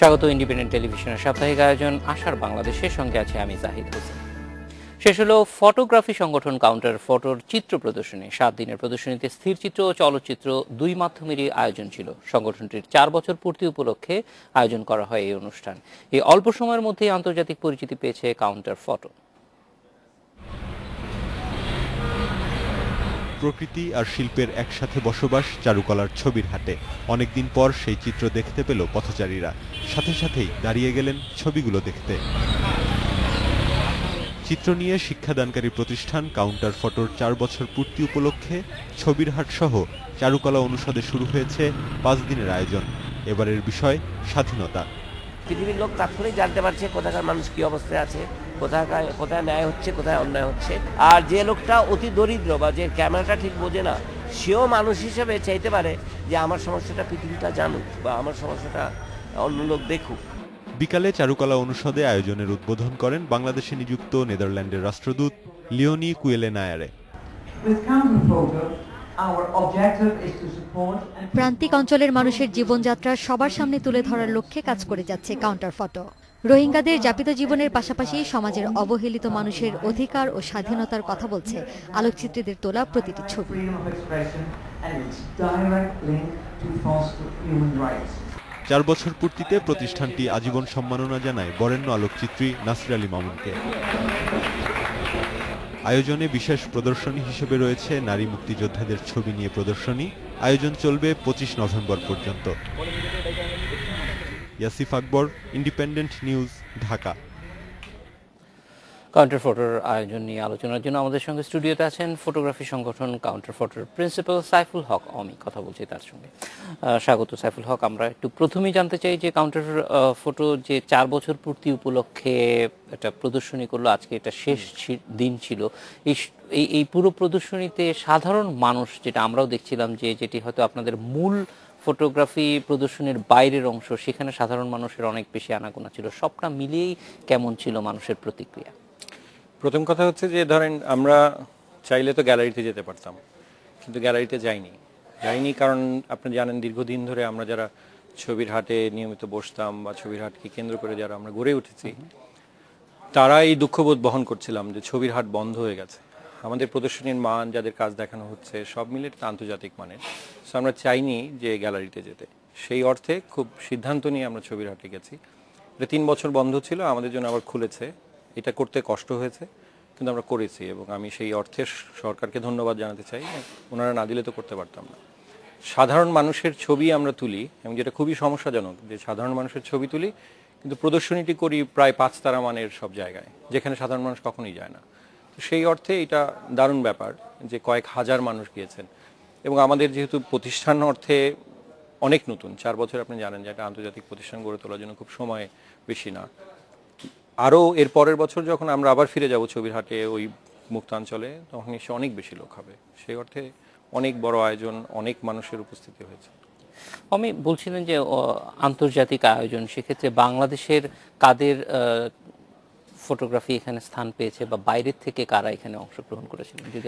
স্বাগত ইন্ডিপেন্ডেন্ট টেলিভিশনের সাপ্তাহিক আয়োজন আশার বাংলাদেশের সঙ্গে আছে আমি জাহিদ হোসেন। শেষ হলো ফটোগ্রাফি সংগঠন কাউন্টার ফটোর চিত্র প্রদর্শনী। 7 দিনের প্রদর্শনীতে স্থিরচিত্র ও চলচ্চিত্র দুই মাধ্যমেরই আয়োজন ছিল। সংগঠনটির 4 বছর পূর্তি উপলক্ষে আয়োজন করা হয় এই অনুষ্ঠান। এই অল্প সময়ের মধ্যেই আন্তর্জাতিক পরিচিতি পেয়েছে কাউন্টার ফটো। প্রকৃতি আর শিল্পের একসাথে বসবাস চারুকলার ছবির হাটে। অনেকদিন পর সেই চিত্র দেখতে পেল পথচারীরা, সাথে সাথেই দাঁড়িয়ে গেলেন ছবিগুলো দেখতে। চিত্র নিয়ে শিক্ষাদানকারী প্রতিষ্ঠান কাউন্টার ফটোর 4 বছর পূর্তি উপলক্ষে ছবির হাট সহ চারুকলা অনুষদে শুরু হয়েছে 5 দিনের আয়োজন। এবারের বিষয় স্বাধীনতা। পৃথিবীর লোক তাৎক্ষণিক জানতে পারছে কোথাকার মানুষ কি অবস্থায় আছে, কোথায় ন্যায় হচ্ছে, কোথায় অন্যায় হচ্ছে। আর যে লোকটা অতি দরিদ্র বা যে ক্যামেরাটা ঠিক বোঝে না, সেও মানুষ হিসেবে চাইতে পারে যে আমার সমস্যাটা পৃথিবীটা জানুক বা আমার সমস্যাটা অন্য লোক দেখুক। বিকালে চারুকলা অনুষদে আয়োজনের উদ্বোধন করেন বাংলাদেশে নিযুক্ত নেদারল্যান্ডের রাষ্ট্রদূত লিওনি কুয়েলেনায়ারে। প্রান্তিক অঞ্চলের মানুষের জীবনযাত্রা সবার সামনে তুলে ধরার লক্ষ্যে কাজ করে যাচ্ছে কাউন্টার ফটো। রোহিঙ্গাদের যাপিত জীবনের পাশাপাশি সমাজের অবহেলিত মানুষের অধিকার ও স্বাধীনতার কথা বলছে আলোকচিত্রীদের তোলা প্রতিটি ছবি। 4 বছর পূর্তিতে প্রতিষ্ঠানটি আজীবন সম্মাননা জানায় বরেণ্য আলোকচিত্রী নাসির আলী মামুনকে। আয়োজনে বিশেষ প্রদর্শনী হিসেবে রয়েছে নারী মুক্তিযোদ্ধাদের ছবি নিয়ে প্রদর্শনী। আয়োজন চলবে 25 নভেম্বর পর্যন্ত। ইয়াসিফ আকবর, ইন্ডিপেন্ডেন্ট নিউজ, ঢাকা। কাউন্টার ফটোর আয়োজন নিয়ে আলোচনার জন্য আমাদের সঙ্গে স্টুডিওতে আছেন ফটোগ্রাফি সংগঠন কাউন্টার ফটোর প্রিন্সিপাল সাইফুল হক অমি। কথা বলছি তার সঙ্গে। স্বাগত সাইফুল হক। আমরা একটু প্রথমেই জানতে চাই যে কাউন্টার ফটো যে 4 বছর পূর্তি উপলক্ষে একটা প্রদর্শনী করলো, আজকে এটা শেষ দিন ছিল। এই পুরো প্রদর্শনীতে সাধারণ মানুষ, যেটা আমরাও দেখছিলাম যে যেটি হয়তো আপনাদের মূল ফটোগ্রাফি প্রদর্শনীর বাইরের অংশ, সেখানে সাধারণ মানুষের অনেক বেশি আনাগোনা ছিল। সবটা মিলিয়েই কেমন ছিল মানুষের প্রতিক্রিয়া? প্রথম কথা হচ্ছে যে ধরেন আমরা চাইলে তো গ্যালারিতে যেতে পারতাম, কিন্তু গ্যালারিতে যাইনি কারণ আপনি জানেন দীর্ঘদিন ধরে আমরা যারা ছবির হাটে নিয়মিত বসতাম বা ছবির হাটকে কেন্দ্র করে যারা আমরা গড়ে উঠেছি, তারা এই দুঃখবোধ বহন করছিলাম যে ছবির হাট বন্ধ হয়ে গেছে। আমাদের প্রদর্শনীর মান, যাদের কাজ দেখানো হচ্ছে, সব মিলে আন্তর্জাতিক মানের। সো আমরা চাইনি যে গ্যালারিতে যেতে। সেই অর্থে খুব সিদ্ধান্ত নিয়ে আমরা ছবির হাটে গেছি। এটা 3 বছর বন্ধ ছিল, আমাদের জন্য আবার খুলেছে। এটা করতে কষ্ট হয়েছে, কিন্তু আমরা করেছি এবং আমি সেই অর্থে সরকারকে ধন্যবাদ জানাতে চাই। ওনারা না দিলে তো করতে পারতাম না। সাধারণ মানুষের ছবি আমরা তুলি, এবং যেটা খুবই সমস্যাজনক যে সাধারণ মানুষের ছবি তুলি, কিন্তু প্রদর্শনীটি করি প্রায় 5 তারা মানের সব জায়গায়, যেখানে সাধারণ মানুষ কখনোই যায় না। তো সেই অর্থে এটা দারুণ ব্যাপার যে কয়েক হাজার মানুষ গিয়েছেন। এবং আমাদের যেহেতু প্রতিষ্ঠান অর্থে অনেক নতুন, 4 বছর আপনি জানেন যে একটা আন্তর্জাতিক প্রতিষ্ঠান গড়ে তোলার জন্য খুব সময় বেশি না। আরও এর পরের বছর যখন আমরা আবার ফিরে যাব ছবির হাটে ওই মুক্তাঞ্চলে, তখন নিশ্চয়ই অনেক বেশি লোক হবে। সেই অর্থে অনেক বড় আয়োজন, অনেক মানুষের উপস্থিতি হয়েছে। আমি বলছিলেন যে আন্তর্জাতিক আয়োজন, সেক্ষেত্রে বাংলাদেশের কাদের ফটোগ্রাফি এখানে স্থান পেয়েছে বা বাইরের থেকে কারা এখানে অংশগ্রহণ করেছিলেন? যদি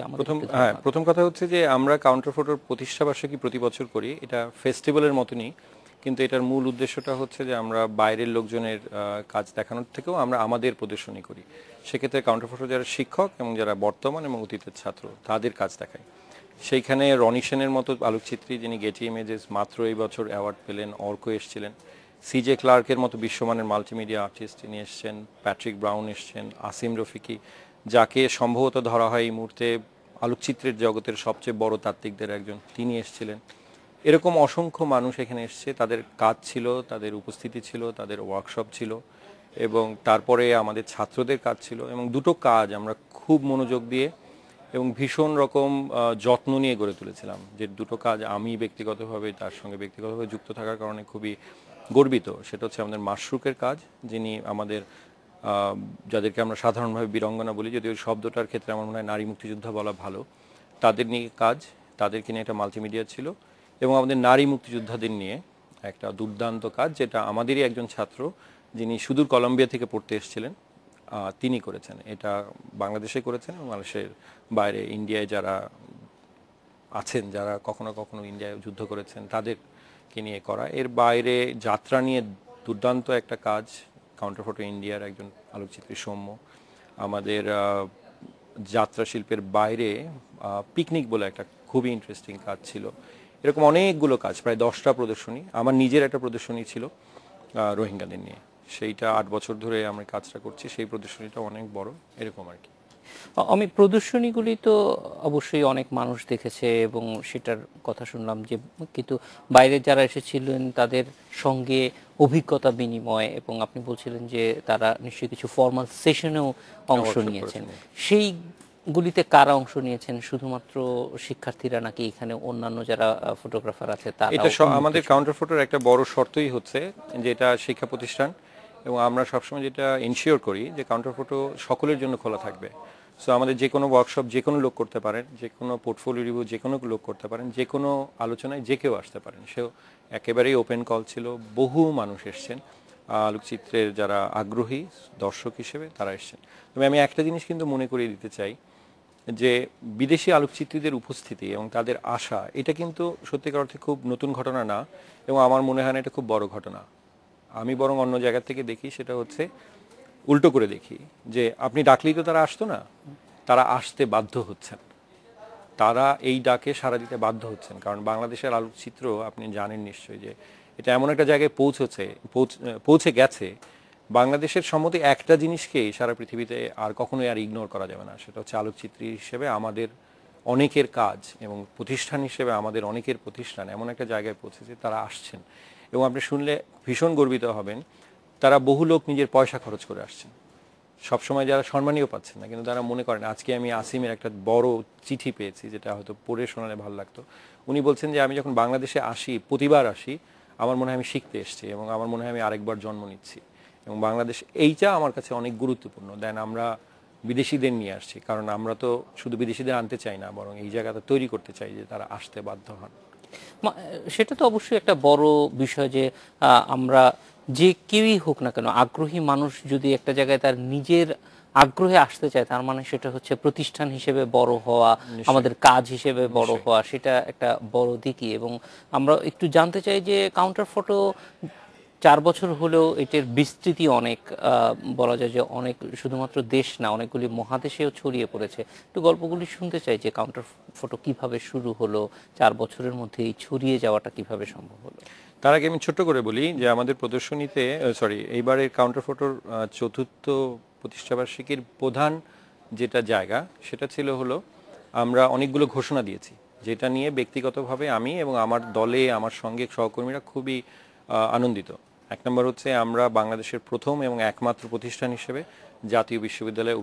প্রথম কথা হচ্ছে যে আমরা কাউন্টার ফটোর প্রতিষ্ঠাবার্ষিকী প্রতি বছর করি। এটা ফেস্টিভ্যালের মতনই, কিন্তু এটার মূল উদ্দেশ্যটা হচ্ছে যে আমরা বাইরের লোকজনের কাজ দেখানোর থেকেও আমরা আমাদের প্রদর্শনী করি। সেক্ষেত্রে কাউন্টার ফটো যারা শিক্ষক এবং যারা বর্তমান এবং অতীতের ছাত্র, তাদের কাজ দেখায়। সেইখানে রনি সেনের মতো আলোকচিত্রী, যিনি গেটি ইমেজেস মাত্র এই বছর অ্যাওয়ার্ড পেলেন, অর্ক এসেছিলেন। সিজে ক্লার্কের মতো বিশ্বমানের মাল্টিমিডিয়া আর্টিস্ট তিনি এসছেন, প্যাট্রিক ব্রাউন এসছেন, আসিম রফিকি, যাকে সম্ভবত ধরা হয় এই মুহূর্তে আলোকচিত্রের জগতের সবচেয়ে বড় তাত্ত্বিকদের একজন, তিনি এসেছিলেন। এরকম অসংখ্য মানুষ এখানে এসছে, তাদের কাজ ছিল, তাদের উপস্থিতি ছিল, তাদের ওয়ার্কশপ ছিল, এবং তারপরে আমাদের ছাত্রদের কাজ ছিল। এবং দুটো কাজ আমরা খুব মনোযোগ দিয়ে এবং ভীষণ রকম যত্ন নিয়ে গড়ে তুলেছিলাম। যে দুটো কাজ আমি ব্যক্তিগতভাবে তার সঙ্গে ব্যক্তিগতভাবে যুক্ত থাকার কারণে খুবই গর্বিত। সেটা হচ্ছে আমাদের মাশরুকের কাজ, যিনি আমাদের যাদেরকে আমরা সাধারণভাবে বীরাঙ্গনা বলি, যদিও শব্দটার ক্ষেত্রে আমার মনে হয় নারী মুক্তিযোদ্ধা বলা ভালো, তাদের নিয়ে কাজ, তাদেরকে নিয়ে একটা মাল্টিমিডিয়া ছিল। এবং আমাদের নারী মুক্তিযোদ্ধাদের নিয়ে একটা দুর্দান্ত কাজ, যেটা আমাদেরই একজন ছাত্র, যিনি সুদূর কলম্বিয়া থেকে পড়তে এসেছিলেন, তিনি করেছেন। এটা বাংলাদেশে করেছেন এবং বাংলাদেশের বাইরে ইন্ডিয়ায় যারা আছেন, যারা কখনো কখনো ইন্ডিয়ায় যুদ্ধ করেছেন, তাদেরকে নিয়ে করা। এর বাইরে যাত্রা নিয়ে দুর্দান্ত একটা কাজ, কাউন্টার ফটো ইন্ডিয়ার একজন আলোকচিত্রী সৌম্য, আমাদের যাত্রা শিল্পের বাইরে পিকনিক বলে একটা খুবই ইন্টারেস্টিং কাজ ছিল। এরকম অনেকগুলো কাজ, প্রায় 10টা প্রদর্শনী। আমার নিজের একটা প্রদর্শনী ছিল রোহিঙ্গাদের নিয়ে, সেইটা 8 বছর ধরে আমরা কাজটা করছি, সেই প্রদর্শনীটা অনেক বড়, এরকম আর কি। আমি প্রদর্শনীগুলি তো অবশ্যই অনেক মানুষ দেখেছে এবং সেটার কথা শুনলাম যে, কিন্তু বাইরে যারা এসেছিলেন তাদের সঙ্গে অভিজ্ঞতা বিনিময়, এবং আপনি বলছিলেন যে তারা নিশ্চয়ই কিছু ফর্মাল সেশনেও অংশ নিয়েছেন, সেইগুলিতে কারা অংশ নিয়েছেন? শুধুমাত্র শিক্ষার্থীরা নাকি এখানে অন্যান্য যারা ফটোগ্রাফার আছে তারা? এটা আমাদের কাউন্টার ফটোর একটা বড় শর্তই হচ্ছে যে এটা শিক্ষা প্রতিষ্ঠান, এবং আমরা সবসময় যেটা ইনশিওর করি যে কাউন্টার ফটো সকলের জন্য খোলা থাকবে। সো আমাদের যে কোনো ওয়ার্কশপ যে কোনো লোক করতে পারেন, যে কোনো পোর্টফোলিও রিভিউ যে কোনো লোক করতে পারেন, যে কোনো আলোচনায় যে কেউ আসতে পারেন, সেও একেবারেই ওপেন কল ছিল। বহু মানুষ এসছেন আলোকচিত্রের যারা আগ্রহী দর্শক হিসেবে, তারা এসছেন। তবে আমি একটা জিনিস কিন্তু মনে করিয়ে দিতে চাই যে বিদেশি আলোকচিত্রীদের উপস্থিতি এবং তাদের আসা, এটা কিন্তু সত্যিকার অর্থে খুব নতুন ঘটনা না, এবং আমার মনে হয় না এটা খুব বড় ঘটনা। আমি বরং অন্য জায়গা থেকে দেখি, সেটা হচ্ছে উল্টো করে দেখি যে আপনি ডাকলেই তো তারা আসতো না, তারা আসতে বাধ্য হচ্ছেন, তারা এই ডাকে সাড়া দিতে বাধ্য হচ্ছেন। কারণ বাংলাদেশের আলোকচিত্র আপনি জানেন নিশ্চয়ই যে এটা এমন একটা জায়গায় পৌঁছে গেছে, বাংলাদেশের সম্মতি একটা জিনিসকেই সারা পৃথিবীতে আর কখনোই আর ইগনোর করা যাবে না, সেটা হচ্ছে আলোকচিত্রী হিসেবে আমাদের অনেকের কাজ এবং প্রতিষ্ঠান হিসেবে আমাদের অনেকের প্রতিষ্ঠান এমন একটা জায়গায় পৌঁছেছে, তারা আসছেন। এবং আপনি শুনলে ভীষণ গর্বিত হবেন, তারা বহু লোক নিজের পয়সা খরচ করে আসছেন। সবসময় যারা সম্মানীয় পাচ্ছেন না, কিন্তু তারা মনে করেন, আজকে আমি আসিমের একটা বড় চিঠি পেয়েছি, যেটা হয়তো পড়ে শোনালে ভালো লাগতো। উনি বলছেন যে আমি যখন বাংলাদেশে আসি, প্রতিবার আসি, আমার মনে হয় আমি শিখতে এসেছি, এবং আমার মনে হয় আমি আরেকবার জন্ম নিচ্ছি। এবং বাংলাদেশ এইটা আমার কাছে অনেক গুরুত্বপূর্ণ। দেন আমরা বিদেশিদের নিয়ে আসছি, কারণ আমরা তো শুধু বিদেশিদের আনতে চাই না, বরং এই জায়গাটা তৈরি করতে চাই যে তারা আসতে বাধ্য হন। সেটা তো অবশ্যই একটা বড় বিষয় যে আমরা যে কেউই হোক না কেন, আগ্রহী মানুষ যদি একটা জায়গায় তার নিজের আগ্রহে আসতে চায়, তার মানে সেটা হচ্ছে প্রতিষ্ঠান হিসেবে বড় হওয়া, আমাদের কাজ হিসেবে বড় হওয়া, সেটা একটা বড় দিকই। এবং আমরা একটু জানতে চাই যে কাউন্টার ফটো 4 বছর হলেও এটার বিস্তৃতি অনেক, বলা যায় যে অনেক, শুধুমাত্র দেশ না, অনেকগুলি মহাদেশেও ছড়িয়ে পড়েছে। একটু গল্পগুলি শুনতে চাই যে কাউন্টার ফটো কিভাবে শুরু হলো, 4 বছরের মধ্যে এই ছড়িয়ে যাওয়াটা কিভাবে সম্ভব হলো। তার আগে আমি ছোট্ট করে বলি যে আমাদের প্রদর্শনীতে, এইবারের কাউন্টার ফটোর 4র্থ প্রতিষ্ঠাবার্ষিকীর প্রধান যেটা জায়গা, সেটা ছিল হলো আমরা অনেকগুলো ঘোষণা দিয়েছি, যেটা নিয়ে ব্যক্তিগতভাবে আমি এবং আমার দলে আমার সঙ্গে সহকর্মীরা খুবই আনন্দিত। 1 নম্বর হচ্ছে আমরা বাংলাদেশের প্রথম এবং একমাত্র প্রতিষ্ঠান হিসেবে জাতীয় বিশ্ববিদ্যালয়ে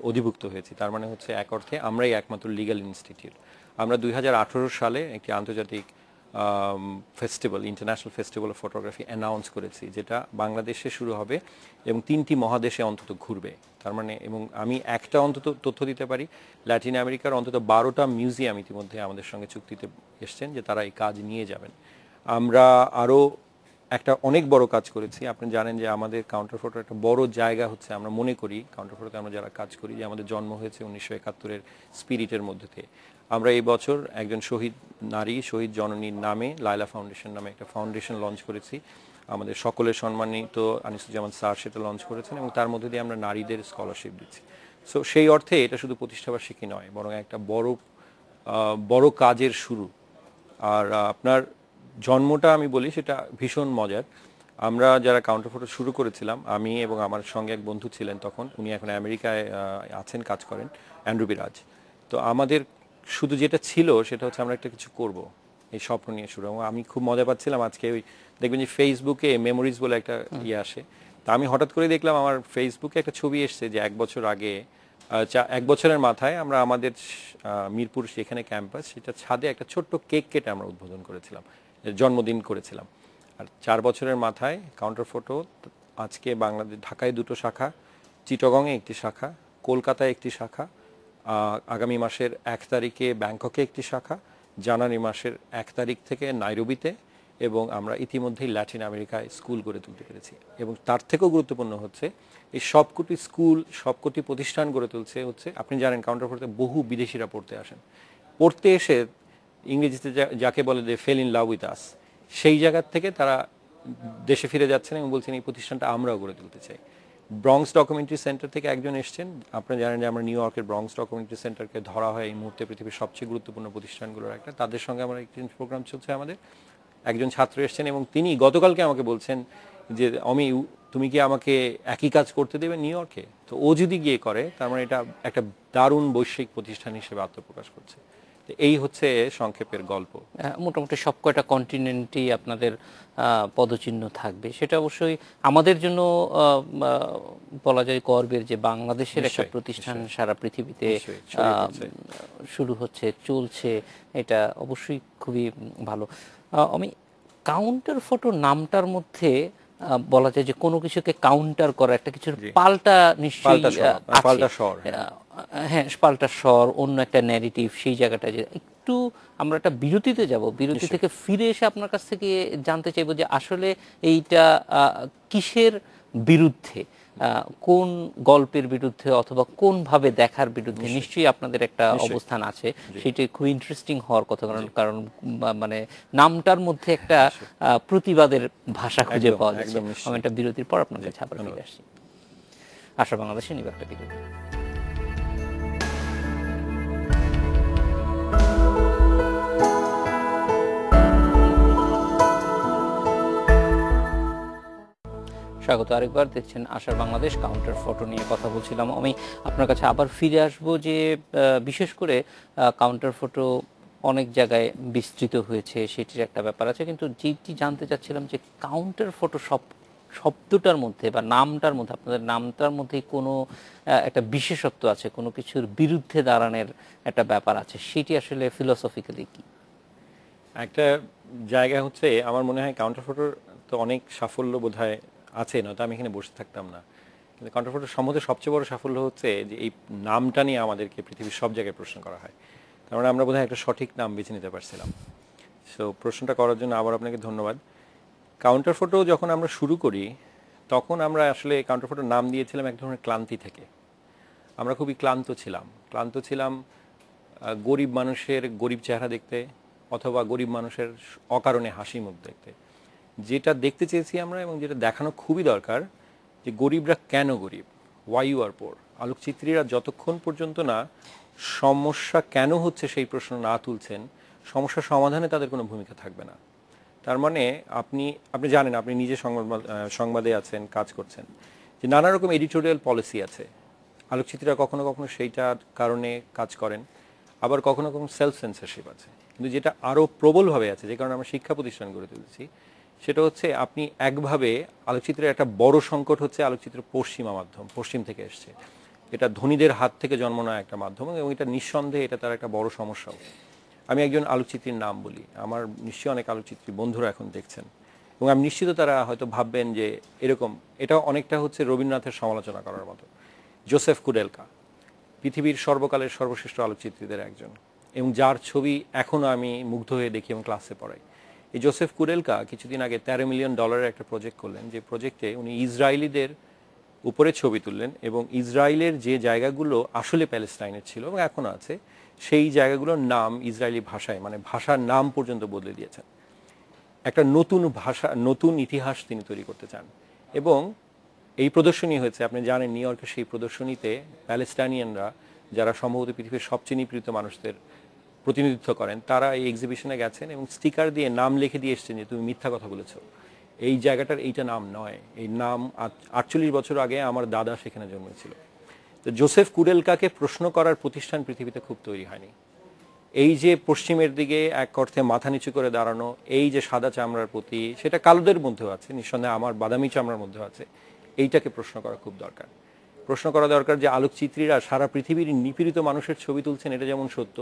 অধিভুক্ত হয়েছি। তার মানে হচ্ছে এক অর্থে আমরাই একমাত্র লিগ্যাল ইনস্টিটিউট। আমরা 2018 সালে একটি আন্তর্জাতিক festival, international festival of photography announce করেছি, যেটা বাংলাদেশে শুরু হবে এবং 3টি মহাদেশে অন্তত ঘুরবে। তার মানে, এবং আমি একটা অন্তত তথ্য দিতে পারি, ল্যাটিন আমেরিকার অন্তত 12টা মিউজিয়াম ইতিমধ্যে আমাদের সঙ্গে চুক্তিতে এসছেন যে তারা এই কাজ নিয়ে যাবেন। আমরা আরও একটা অনেক বড় কাজ করেছি। আপনি জানেন যে আমাদের কাউন্টার ফটোর একটা বড় জায়গা হচ্ছে, আমরা মনে করি কাউন্টার ফটোতে আমরা যারা কাজ করি যে আমাদের জন্ম হয়েছে 1971-এর স্পিরিটের মধ্যে থেকে। আমরা এই বছর একজন শহীদ নারী, শহীদ জননীর নামে লায়লা ফাউন্ডেশন নামে একটা ফাউন্ডেশন লঞ্চ করেছি। আমাদের সকলের সম্মানিত আনিসুজ্জামান স্যার সেটা লঞ্চ করেছেন, এবং তার মধ্যে দিয়ে আমরা নারীদের স্কলারশিপ দিচ্ছি। সো সেই অর্থে এটা শুধু প্রতিষ্ঠাবার্ষিকী নয়, বরং একটা বড় কাজের শুরু। আর আপনার জন্মটা আমি বলি সেটা ভীষণ মজার। আমরা যারা কাউন্টার ফটো শুরু করেছিলাম, আমি এবং আমার সঙ্গে এক বন্ধু ছিলেন তখন, উনি এখন আমেরিকায় আছেন, কাজ করেন, অ্যান্ড্রু বিরাজ। তো আমাদের শুধু যেটা ছিল সেটা হচ্ছে আমরা একটা কিছু করব, এই স্বপ্ন নিয়ে শুরু। এবং আমি খুব মজা পাচ্ছিলাম, আজকে ওই দেখবেন যে ফেসবুকে মেমোরিজ বলে একটা আসে, তা আমি হঠাৎ করে দেখলাম আমার ফেসবুকে একটা ছবি এসছে যে 1 বছর আগে, 1 বছরের মাথায় আমরা আমাদের মিরপুর সেখানে ক্যাম্পাস, সেটা ছাদে একটা ছোট্ট কেক কেটে আমরা উদ্বোধন করেছিলাম, জন্মদিন করেছিলাম। আর 4 বছরের মাথায় কাউন্টার ফটো আজকে বাংলাদেশ, ঢাকায় 2টো শাখা, চিটাগংয়ে 1টি শাখা, কলকাতায় 1টি শাখা, আগামী মাসের 1 তারিখে ব্যাংককে 1টি শাখা, জানুয়ারি মাসের 1 তারিখ থেকে নাইরোবিতে, এবং আমরা ইতিমধ্যেই ল্যাটিন আমেরিকায় স্কুল গড়ে তুলতে পেরেছি। এবং তার থেকেও গুরুত্বপূর্ণ হচ্ছে এই সবকটি স্কুল, সবকটি প্রতিষ্ঠান গড়ে তুলছে হচ্ছে, আপনি জানেন কাউন্টার ফটোতে বহু বিদেশিরা পড়তে আসেন, পড়তে এসে ইংরেজিতে যাকে বলে যে fail in love with us, সেই জায়গার থেকে তারা দেশে ফিরে যাচ্ছেন এবং বলছেন এই প্রতিষ্ঠানটা আমরাও গড়ে তুলতে চাই। ব্রঙ্কস ডকুমেন্টারি সেন্টার থেকে একজন এসেছেন, আপনারা জানেন যে আমরা নিউ ইয়র্কের ব্রঙ্কস ডকুমেন্টারি সেন্টারকে ধরা হয় এই মুহূর্তে পৃথিবীর সবচেয়ে গুরুত্বপূর্ণ প্রতিষ্ঠানগুলোর একটা, তাদের সঙ্গে আমার এক্সচেঞ্জ প্রোগ্রাম চলছে আমাদের। একজন ছাত্র এসেছেন এবং তিনি গতকালকে আমাকে বলছেন যে অমি তুমি কি আমাকে একই কাজ করতে দেবে নিউ ইয়র্কে? তো ও যদি গিয়ে করে তার মানে এটা একটা দারুণ বৈশ্বিক প্রতিষ্ঠান হিসেবে আত্মপ্রকাশ করছে। তো এই হচ্ছে সংক্ষেপের গল্প। মোটামুটি সব কয়টা কন্টিনেন্টই আপনাদের পদচিহ্ন থাকবে, সেটা অবশ্যই আমাদের জন্য বলা যায় গর্বের যে বাংলাদেশের একটা প্রতিষ্ঠান সারা পৃথিবীতে শুরু হচ্ছে, চলছে, এটা অবশ্যই খুবই ভালো। আমি কাউন্টার ফটো নামটার মধ্যে বলা যায় যে কোনো কিছুকে কাউন্টার করা, একটা কিছুর পাল্টা নিশ্চয়ই হ্যাঁ পাল্টা স্বর, অন্য একটা ন্যারেটিভ, সেই জায়গাটা যে একটু আমরা একটা বিরতিতে যাব, বিরতি থেকে ফিরে এসে আপনার কাছ থেকে জানতে চাইবো যে আসলে এইটা কিসের বিরুদ্ধে, কোন গল্পের বিরুদ্ধে অথবা কোন ভাবে দেখার বিরুদ্ধে নিশ্চয়ই আপনাদের একটা অবস্থান আছে, সেটা খুব ইন্টারেস্টিং হওয়ার কথা। কারণ মানে নামটার মধ্যে একটা প্রতিবাদের ভাষা খুঁজে পাওয়া যাচ্ছে। আমি একটা বিরতির পর আপনার কাছে আবার ফিরে আসছি। আশা বাংলাদেশে নিব একটা বিরতি। স্বাগত আরেকবার, দেখছেন আশার বাংলাদেশ, কাউন্টার ফটো নিয়ে কথা বলছিলাম। আমি আপনার কাছে আবার ফিরে আসবো যে বিশেষ করে কাউন্টার ফটো অনেক জায়গায় বিস্তৃত হয়েছে, সেটির একটা ব্যাপার আছে, কিন্তু যেটি জানতে চাচ্ছিলাম যে কাউন্টার ফটো শব্দটার মধ্যে বা নামটার মধ্যে, আপনাদের নামটার মধ্যে কোনো একটা বিশেষত্ব আছে, কোনো কিছুর বিরুদ্ধে দাঁড়ানোর একটা ব্যাপার আছে, সেটি আসলে ফিলোসফিক্যালি কি? একটা জায়গা হচ্ছে আমার মনে হয় কাউন্টার ফটোর তো অনেক সাফল্য বোধহয় আছে, না তো আমি এখানে বসে থাকতাম না, কিন্তু কাউন্টার ফটোর সম্বন্ধে সবচেয়ে বড় সাফল্য হচ্ছে যে এই নামটা নিয়ে আমাদেরকে পৃথিবীর সব জায়গায় প্রশ্ন করা হয়, তার মানে আমরা বোধহয় একটা সঠিক নাম বেছে নিতে পারছিলাম। সো প্রশ্নটা করার জন্য আবার আপনাকে ধন্যবাদ। কাউন্টার ফটো যখন আমরা শুরু করি তখন আমরা আসলে কাউন্টার ফটোর নাম দিয়েছিলাম এক ধরনের ক্লান্তি থেকে। আমরা খুবই ক্লান্ত ছিলাম গরিব মানুষের গরিব চেহারা দেখতে, অথবা গরিব মানুষের অকারণে হাসি মুখ দেখতে। যেটা দেখতে চেয়েছি আমরা এবং যেটা দেখানো খুবই দরকার যে গরিবরা কেন গরিব, ওয়াই ইউ আর পোর। আলোকচিত্রীরা যতক্ষণ পর্যন্ত না সমস্যা কেন হচ্ছে সেই প্রশ্ন না তুলছেন, সমস্যা সমাধানে তাদের কোনো ভূমিকা থাকবে না। তার মানে আপনি জানেন, আপনি নিজে সংবাদে আছেন, কাজ করছেন, যে নানা রকম এডিটোরিয়াল পলিসি আছে। আলোকচিত্রীরা কখনো কখনো সেইটার কারণে কাজ করেন, আবার কখনো কখনো সেলফ সেন্সরশিপ আছে। কিন্তু যেটা আরও প্রবলভাবে আছে, যে কারণে আমরা শিক্ষা প্রতিষ্ঠান গড়ে তুলেছি, সেটা হচ্ছে আপনি একভাবে আলোকচিত্রের একটা বড় সংকট হচ্ছে আলোকচিত্র পশ্চিমা মাধ্যম, পশ্চিম থেকে এসছে, এটা ধনীদের হাত থেকে জন্ম নেওয়া একটা মাধ্যম, এবং এটা নিঃসন্দেহে এটা তার একটা বড় সমস্যাও। আমি একজন আলোকচিত্রীর নাম বলি, আমার নিশ্চয়ই অনেক আলোকচিত্রী বন্ধুরা এখন দেখছেন, এবং আমি নিশ্চিত তারা হয়তো ভাববেন যে এরকম, এটা অনেকটা হচ্ছে রবীন্দ্রনাথের সমালোচনা করার মতো। জোসেফ কুডেলকা পৃথিবীর সর্বকালের সর্বশ্রেষ্ঠ আলোকচিত্রীদের একজন, এবং যার ছবি এখনও আমি মুগ্ধ হয়ে দেখি এবং ক্লাসে পড়াই। এই জোসেফ কুডেলকা কিছুদিন আগে $13 মিলিয়ন একটা প্রজেক্ট করলেন, যে প্রজেক্টে উনি ইসরায়েলিদের উপরে ছবি তুললেন, এবং ইসরায়েলের যে জায়গাগুলো আসলে প্যালেস্টাইনের ছিল এবং এখনও আছে, সেই জায়গাগুলোর নাম ইসরায়েলি ভাষায়, মানে ভাষার নাম পর্যন্ত বদলে দিয়েছেন। একটা নতুন ভাষা, নতুন ইতিহাস তিনি তৈরি করতে চান। এবং এই প্রদর্শনী হয়েছে, আপনি জানেন নিউ ইয়র্কের সেই প্রদর্শনীতে প্যালেস্টাইনিয়ানরা, যারা সম্ভবত পৃথিবীর সবচেয়ে নিপীড়িত মানুষদের প্রতিনিধিত্ব করেন, তারা এই এক্সিবিশনে গেছেন এবং স্টিকার দিয়ে নাম লিখে দিয়ে এসছেন যে তুমি মিথ্যা কথা বলেছো, এই জায়গাটার এইটা নাম নয়, এই নাম 48 বছর আগে আমার দাদা সেখানে জন্মেছিল। তো জোসেফ কুডেলকাকে প্রশ্ন করার প্রতিষ্ঠান পৃথিবীতে খুব তৈরি হয়নি। এই যে পশ্চিমের দিকে এক অর্থে মাথা নিচু করে দাঁড়ানো, এই যে সাদা চামড়ার প্রতি, সেটা কালোদের মধ্যেও আছে, নিঃসন্দেহে আমার বাদামি চামড়ার মধ্যেও আছে, এইটাকে প্রশ্ন করা খুব দরকার। প্রশ্ন করা দরকার যে আলোকচিত্রীরা সারা পৃথিবীর নিপীড়িত মানুষের ছবি তুলছেন, এটা যেমন সত্য,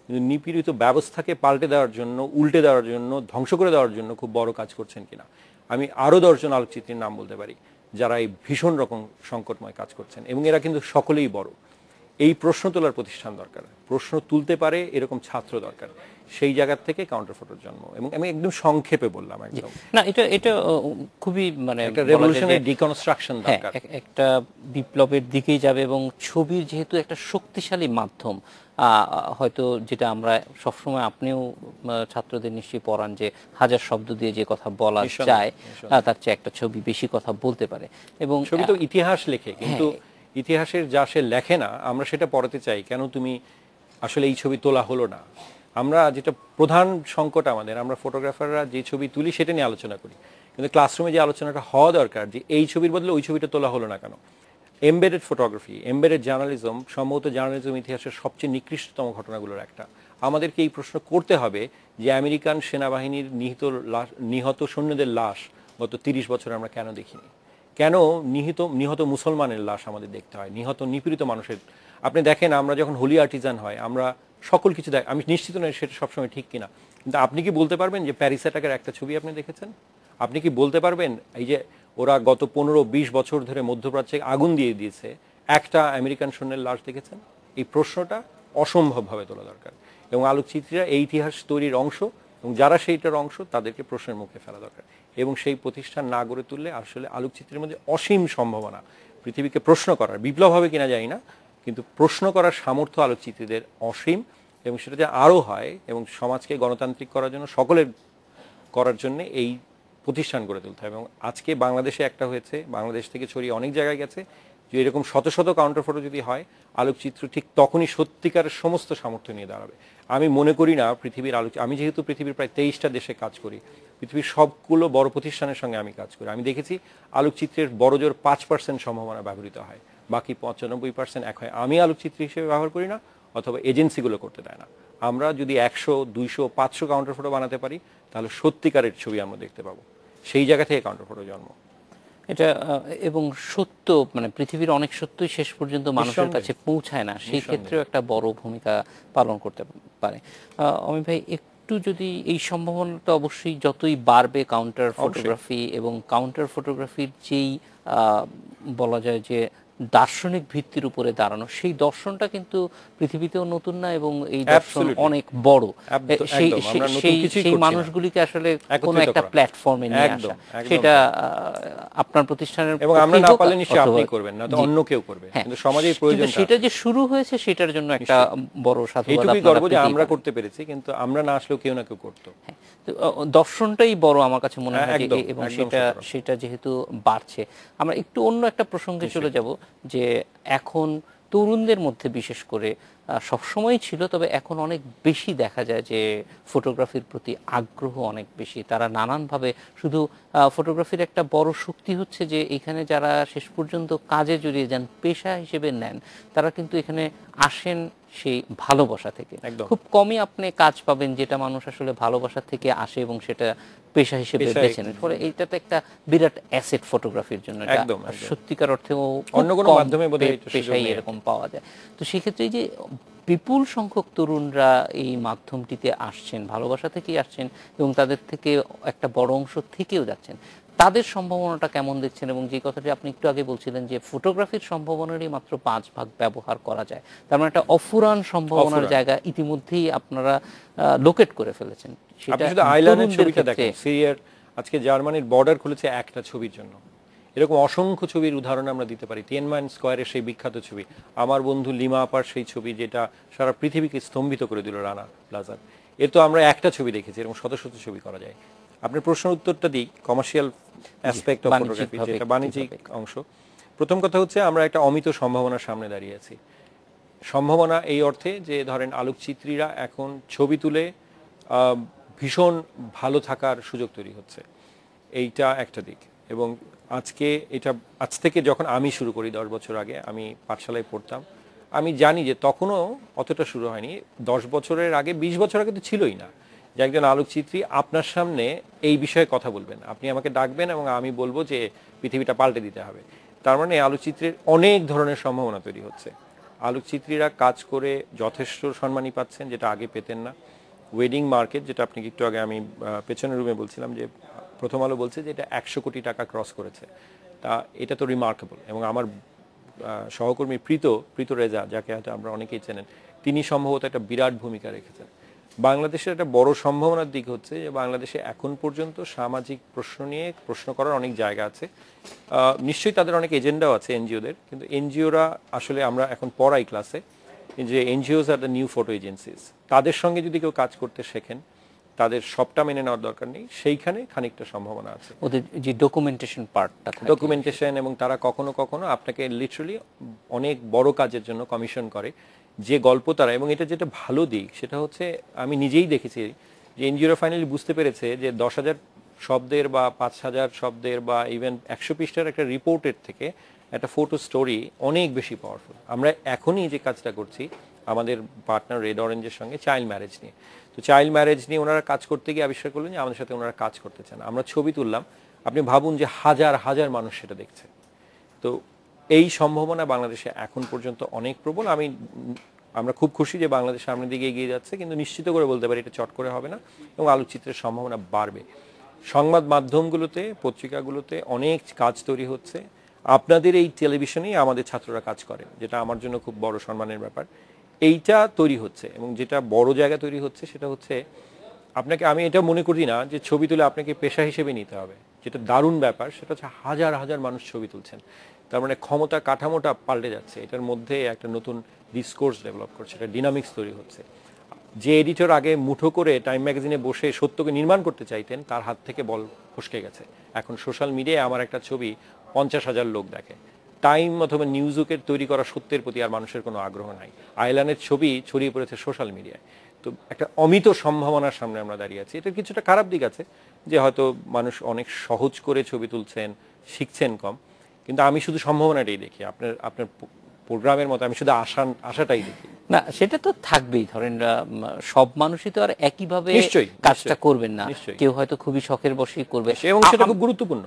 কিন্তু নিপীড়িত ব্যবস্থাকে পাল্টে দেওয়ার জন্য, উল্টে দেওয়ার জন্য, ধ্বংস করে দেওয়ার জন্য খুব বড় কাজ করছেন কিনা। আমি আরও 10 জন আলোকচিত্রীর নাম বলতে পারি যারা এই ভীষণ রকম সংকটময় কাজ করছেন, এবং এরা কিন্তু সকলেই বড়। এই প্রশ্ন তোলার প্রতিষ্ঠান দরকার, প্রশ্ন তুলতে পারে এরকম ছাত্র দরকার। সেই জায়গা থেকে কাউন্টার ফটোর জন্ম। এবং আমি একদম সংক্ষেপে বললাম, একদম না, এটা খুবই মানে একটা রেভলিউশনারি ডিকনস্ট্রাকশন দরকার, একটা বিপ্লবের দিকেই যাবে। এবং ছবির যেহেতু একটা শক্তিশালী মাধ্যম, হয়তো যেটা আমরা সবসময়, আপনিও ছাত্রদের নিশ্চয়ই পড়ান যে হাজার শব্দ দিয়ে যে কথা বলা যায় তার চেয়ে একটা ছবি বেশি কথা বলতে পারে। এবং ছবি তো ইতিহাস লেখে, কিন্তু ইতিহাসের যা সে লেখে না, আমরা সেটা পড়াতে চাই। কেন তুমি আসলে এই ছবি তোলা হলো না? আমরা যেটা প্রধান সংকট আমাদের, আমরা ফটোগ্রাফাররা যে ছবি তুলি সেটা নিয়ে আলোচনা করি, কিন্তু ক্লাসরুমে যে আলোচনাটা হওয়া দরকার যে এই ছবির বদলে ওই ছবিটা তোলা হলো না কেন। এমবেডেড ফটোগ্রাফি, এমবেডেড জার্নালিজম সম্ভবত জার্নালিজম ইতিহাসের সবচেয়ে নিকৃষ্টতম ঘটনাগুলোর একটা। আমাদেরকে এই প্রশ্ন করতে হবে যে আমেরিকান সেনাবাহিনীর নিহত সৈন্যদের লাশ গত 30 বছরে আমরা কেন দেখিনি? কেন নিহত মুসলমানের লাশ আমাদের দেখতে হয়, নিহত নিপীড়িত মানুষের? আপনি দেখেন, আমরা যখন হোলি আর্টিজান হয়, আমরা সকল কিছু আমি নিশ্চিত নই সেটা সবসময় ঠিক কিনা, কিন্তু আপনি কি বলতে পারবেন যে প্যারিস অ্যাটাকের একটা ছবি আপনি দেখেছেন? আপনি কি বলতে পারবেন এই যে ওরা গত 15-20 বছর ধরে মধ্যপ্রাচ্যে আগুন দিয়ে দিয়েছে, একটা আমেরিকান সৈন্যের লাশ দেখেছেন? এই প্রশ্নটা অসম্ভবভাবে তোলা দরকার। এবং আলোকচিত্রীরা এই ইতিহাস তৈরির অংশ, এবং যারা সেইটার অংশ তাদেরকে প্রশ্নের মুখে ফেলা দরকার। এবং সেই প্রতিষ্ঠান না গড়ে তুললে আসলে আলোকচিত্রের মধ্যে অসীম সম্ভাবনা, পৃথিবীকে প্রশ্ন করার, বিপ্লব হবে কিনা জানি না, কিন্তু প্রশ্ন করার সামর্থ্য আলোকচিত্রীদের অসীম। এবং সেটা যে আরও হয়, এবং সমাজকে গণতান্ত্রিক করার জন্য, সকলের করার জন্য এই প্রতিষ্ঠান গড়ে তুলতে হবে। এবং আজকে বাংলাদেশে একটা হয়েছে, বাংলাদেশ থেকে ছড়িয়ে অনেক জায়গায় গেছে, যে এরকম শত শত কাউন্টার ফটো যদি হয়, আলোকচিত্র ঠিক তখনই সত্যিকারের সমস্ত সামর্থ্য নিয়ে দাঁড়াবে। আমি মনে করি না পৃথিবীর আমি যেহেতু পৃথিবীর প্রায় 23টা দেশে কাজ করি, পৃথিবীর সবগুলো বড় প্রতিষ্ঠানের সঙ্গে আমি কাজ করি, আমি দেখেছি আলোকচিত্রের বড়জোর 5% সম্ভাবনা ব্যবহৃত হয়, বাকি 95% এক হয় আমি আলোকচিত্রী হিসেবে ব্যবহার করি না, অথবা এজেন্সিগুলো করতে দেয় না। আমরা যদি 100, 200, 500 কাউন্টার ফটো বানাতে পারি, তাহলে সত্যিকারের ছবি আমরা দেখতে পাবো। সেই জায়গা থেকে কাউন্টার ফটো জন্ম। এটা এবং সত্য, মানে পৃথিবীর অনেক সত্যই শেষ পর্যন্ত মানুষের কাছে পৌঁছায় না, সেই ক্ষেত্রেও একটা বড় ভূমিকা পালন করতে পারে। অমিত ভাই, একটু যদি এই সম্ভাবনাটা অবশ্যই যতই বাড়বে কাউন্টার ফটোগ্রাফি, এবং কাউন্টার ফটোগ্রাফির যেই বলা যায় যে দার্শনিক ভিত্তির উপরে দাঁড়ানো, সেই দর্শনটা কিন্তু পৃথিবীতেও নতুন না, এবং এই দর্শন অনেক বড়। সেই মানুষগুলিকে আসলে কোনো একটা প্ল্যাটফর্মে নিয়ে আসা, সেটা আপনার প্রতিষ্ঠানের, এবং আমরা না পারলে নিশ্চয়ই আপনি করবেন না, তো অন্য কেউ করবে, কিন্তু সমাজের প্রয়োজন। সেটা যে শুরু হয়েছে সেটার জন্য একটা বড় সাধুবাদ আপনারা, গর্ব যে আমরা করতে পেরেছি, কিন্তু আমরা না আসলেও কেউ না কেউ করতো। দর্শনটাই বড় আমার কাছে মনে হয়, এবং সেটা যেহেতু বাড়ছে। আমরা একটু অন্য একটা প্রসঙ্গে চলে যাব, যে এখন তরুণদের মধ্যে বিশেষ করে সবসময় ছিল, তবে এখন অনেক বেশি দেখা যায় যে ফটোগ্রাফির প্রতি আগ্রহ অনেক বেশি। তারা নানানভাবে, শুধু ফটোগ্রাফির একটা বড় শক্তি হচ্ছে যে এখানে যারা শেষ পর্যন্ত কাজে জড়িয়ে যান, পেশা হিসেবে নেন, তারা কিন্তু এখানে আসেন সেই ভালোবাসা থেকে। খুব কমই আপনি কাজ পাবেন যেটা মানুষ আসলে ভালোবাসা থেকে আসে এবং সেটা পেশা হিসেবে বেছে নেন। ফলে এইটা তো একটা বিরাট অ্যাসেট ফটোগ্রাফির জন্য, সত্যিকার অর্থেও অন্য কোনো মাধ্যমে পেশাই এরকম পাওয়া যায়। তো সেক্ষেত্রে যে বিপুল সংখ্যক তরুণরা এই মাধ্যমটিতে আসছেন, ভালোবাসা থেকেই আসছেন, এবং তাদের থেকে একটা বড় অংশ থেকেও যাচ্ছেন, তাদের সম্ভাবনাটা কেমন দেখছেন? এবং যে কথাটি আপনি একটু আগে বলছিলেন যে ফটোগ্রাফির সম্ভাবনারই মাত্র 5 ভাগ ব্যবহার করা যায়, তার মানে একটা অফুরান সম্ভাবনার জায়গা ইতিমধ্যেই আপনারা লোকেট করে ফেলেছেন। আপনি শুধু আইল্যান্ডের ছবিটা দেখেন, সিরিয়ার আজকে জার্মানির বর্ডার খুলেছে একটা ছবির জন্য। এরকম অসংখ্য ছবির উদাহরণ আমরা দিতে পারি। তিয়ানমেন স্কয়ারের সেই বিখ্যাত ছবি, আমার বন্ধু লিমা আপার সেই ছবি, যেটা সারা পৃথিবীকে স্তম্ভিত করে দিল, রানা প্লাজার। এর তো আমরা একটা ছবি দেখেছি, এরকম শত শত ছবি করা যায়। আপনার প্রশ্নের উত্তরটা দিই, কমার্শিয়াল অ্যাসপেক্ট অফ ফটোগ্রাফি, যেটা বাণিজ্যিক অংশ। প্রথম কথা হচ্ছে, আমরা একটা অমিত সম্ভাবনার সামনে দাঁড়িয়ে আছি। সম্ভাবনা এই অর্থে যে ধরেন আলোকচিত্রীরা এখন ছবি তুলে ভীষণ ভালো থাকার সুযোগ তৈরি হচ্ছে, এইটা একটা দিক। এবং আজ থেকে যখন আমি শুরু করি, 10 বছর আগে আমি পাঠশালায় পড়তাম, আমি জানি যে তখনও অতটা শুরু হয়নি। 10 বছরের আগে, 20 বছর আগে তো ছিলই না যে একজন আলোকচিত্রী আপনার সামনে এই বিষয়ে কথা বলবেন, আপনি আমাকে ডাকবেন এবং আমি বলবো যে পৃথিবীটা পাল্টে দিতে হবে। তার মানে আলোকচিত্রের অনেক ধরনের সম্ভাবনা তৈরি হচ্ছে। আলোকচিত্রীরা কাজ করে যথেষ্ট সম্মানই পাচ্ছেন, যেটা আগে পেতেন না। ওয়েডিং মার্কেট, যেটা আপনি একটু আগে আমি পেছনের রুমে বলছিলাম, যে প্রথম আলো বলছে যে এটা 100 কোটি টাকা ক্রস করেছে, তা এটা তো রিমার্কেবল। এবং আমার সহকর্মী প্রীত রেজা, যাকে হয়তো আমরা অনেকেই চেনেন, তিনি সম্ভবত একটা বিরাট ভূমিকা রেখেছেন। বাংলাদেশের একটা বড় সম্ভাবনার দিক হচ্ছে যে বাংলাদেশে এখন পর্যন্ত সামাজিক প্রশ্ন নিয়ে প্রশ্ন করার অনেক জায়গা আছে। নিশ্চয়ই তাদের অনেক এজেন্ডাও আছে এনজিওদের, কিন্তু এনজিওরা আসলে আমরা এখন পড়াই ক্লাসে যে NGOs are the new photo agencies. তাদের সঙ্গে যদি কেউ কাজ করতে শেখেন, তাদের সবটা মেনে নেওয়ার দরকার নেই, সেইখানে খানিকটা সম্ভাবনা আছে। ওদের যে ডকুমেন্টেশন পার্টটা, ডকুমেন্টেশন, এবং তারা কখনো কখনো আপনাকে লিটারালি অনেক বড় কাজের জন্য কমিশন করে, যে গল্প তারা, এবং এটা যেটা ভালো দিক সেটা হচ্ছে আমি নিজেই দেখেছি যে এনজিওরা ফাইনালি বুঝতে পেরেছে যে 10,000 শব্দের বা 5,000 শব্দের বা ইভেন 100 পৃষ্ঠার একটা রিপোর্টের থেকে একটা ফটো স্টোরি অনেক বেশি পাওয়ারফুল। আমরা এখনই যে কাজটা করছি আমাদের পার্টনার রেড অরেঞ্জের সঙ্গে চাইল্ড ম্যারেজ নিয়ে, তো চাইল্ড ম্যারেজ নিয়ে ওনারা কাজ করতে গিয়ে আবিষ্কার করলেন যে আমাদের সাথে ওনারা কাজ করতে চান। আমরা ছবি তুললাম, আপনি ভাবুন যে হাজার হাজার মানুষ সেটা দেখছে। তো এই সম্ভাবনা বাংলাদেশে এখন পর্যন্ত অনেক প্রবল। আমরা খুব খুশি যে বাংলাদেশ সামনের দিকে এগিয়ে যাচ্ছে, কিন্তু নিশ্চিত করে বলতে পারি এটা চট করে হবে না, এবং আলোকচিত্রের সম্ভাবনা বাড়বে। সংবাদ মাধ্যমগুলোতে, পত্রিকাগুলোতে অনেক কাজ তৈরি হচ্ছে। আপনাদের এই টেলিভিশনেই আমাদের ছাত্ররা কাজ করে, যেটা আমার জন্য খুব বড় সম্মানের ব্যাপার। এইটা তৈরি হচ্ছে, এবং যেটা বড় জায়গা তৈরি হচ্ছে সেটা হচ্ছে আপনাকে, আমি এটা মনে করি না যে ছবি তুলে আপনাকে পেশা হিসেবে নিতে হবে। যেটা দারুণ ব্যাপার সেটা হচ্ছে হাজার হাজার মানুষ ছবি তুলছেন, তার মানে ক্ষমতা কাঠামোটা পাল্টে যাচ্ছে, এটার মধ্যে একটা নতুন ডিসকোর্স ডেভেলপ করছে, এটা ডিনামিক্স তৈরি হচ্ছে। যে এডিটর আগে মুঠো করে টাইম ম্যাগাজিনে বসে সত্যকে নির্মাণ করতে চাইতেন, তার হাত থেকে বল ফসকে গেছে। এখন সোশ্যাল মিডিয়ায় আমার একটা ছবি 50,000 লোক দেখে। টাইম অথবা নিউজউকের তৈরি করা সত্যের প্রতি আর মানুষের কোনো আগ্রহ নাই। আইলানের ছবি ছড়িয়ে পড়েছে সোশ্যাল মিডিয়ায়। তো একটা অমিত সম্ভাবনার সামনে আমরা দাঁড়িয়ে আছি। এটার কিছুটা খারাপ দিক আছে, যে হয়তো মানুষ অনেক সহজ করে ছবি তুলছেন, শিখছেন কম, কিন্তু আমি শুধু সম্ভাবনাটাই দেখি। আপনার প্রোগ্রামের মতো আমি শুধু আশাটাই দেখি। না, সেটা তো থাকবেই। ধরেন সব মানুষই তো আর একইভাবে কাজটা করবেন না, কেউ হয়তো খুবই শখের বশেই করবে, এবং সেটা খুব গুরুত্বপূর্ণ।